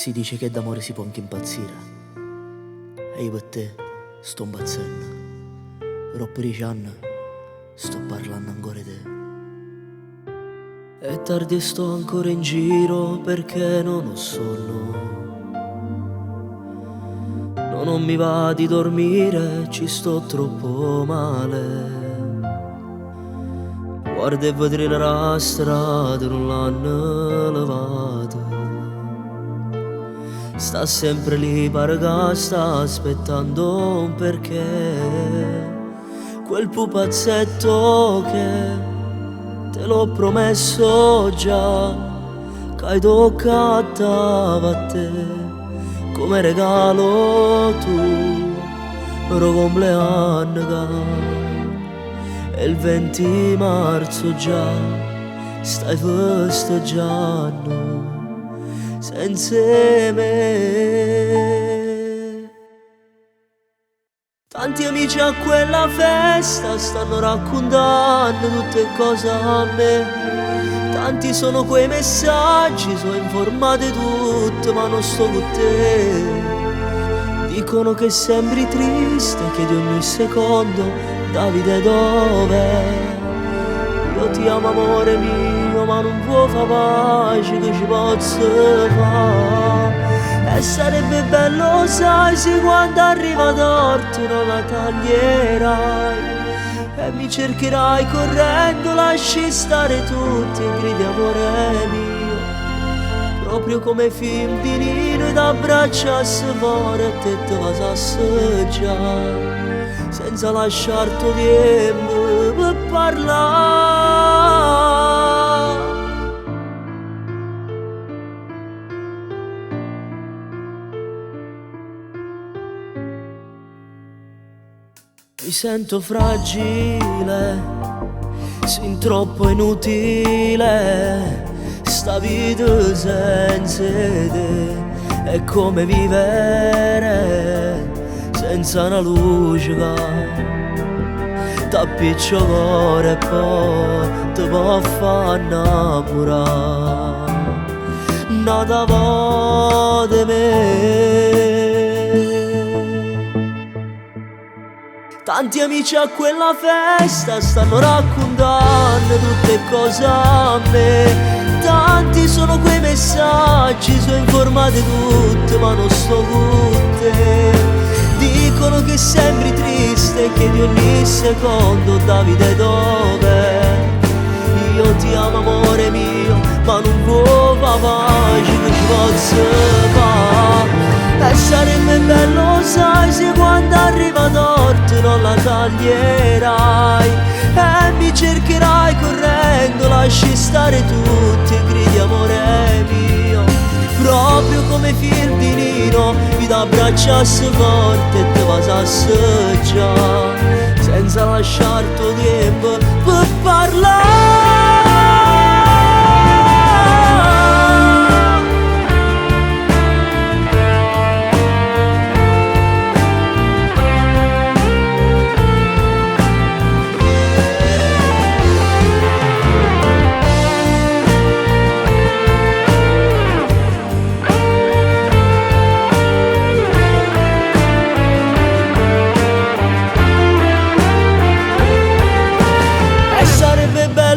Si dice che d'amore si può anche impazzire, e io per te sto impazzendo. Però per 10 anni sto parlando ancora di te. È tardi e sto ancora in giro perché non ho sonno. Non mi va di dormire, ci sto troppo male. Guarda e vedere la strada, non l'hanno lavato. Sta sempre lì, pare che sta aspettando un perché. Quel pupazzetto che te l'ho promesso già, che hai toccato a te come regalo tu, però compleanno. E il 20 marzo già stai festeggiando senza me. Tanti amici a quella festa stanno raccontando tutte cose a me. Tanti sono quei messaggi, sono informate tutte, ma non sto con te. Dicono che sembri triste, che di ogni secondo Davide dov'è? Io ti amo amore mio, ma non può fa pace, che ci posso fare? E sarebbe bello, sai, se quando arriva torto non la taglierai e mi cercherai correndo, lasci stare tutti e gridi amore mio, proprio come film di Nino, ed abbracciassi fuori e te vas a assaggiare senza lasciarti tempo per parlare. Mi sento fragile, sin troppo inutile, sta vita senza te è come vivere senza una luce che t'appiccio cuore e poi ti può far innamorare. Nata di me. Tanti amici a quella festa stanno raccontando tutte cose a me. Tanti sono quei messaggi, sono informate tutte, ma non sto con te. Dicono che sembri triste, che di ogni secondo Davide dov'è? Io ti amo amore mio, ma non può fa pace, che ci posso fare? E sarebbe bello, sai, se quando arriva torto non la taglierai e mi cercherai correndo, lasci stare tutti e gridi amore mio, proprio come film di Nino, mi da abbracciassi forte e te vas a assaggiare senza lasciarti tempo per parlare.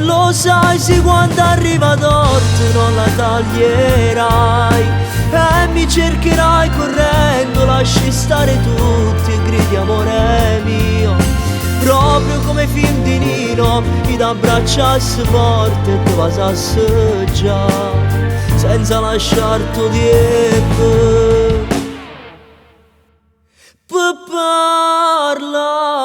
Lo sai, se quando arriva torto non la taglierai e mi cercherai correndo, lasci stare tutti e gridi amore mio, proprio come film di Nino, mi da abbracciassi forte e tu vas a assaggiare senza lasciarti tempo per parlare.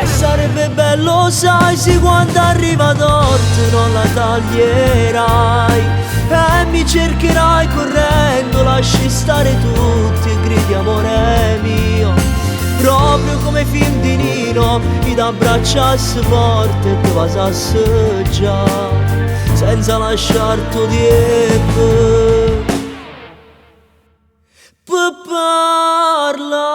Sarebbe bello, sai, se quando arriva torto non la taglierai e mi cercherai correndo, lasci stare tutti e gridi amore mio, proprio come film di Nino, mi da abbracciassi forte e te vas a assaggiare senza lasciarti tempo per parlare.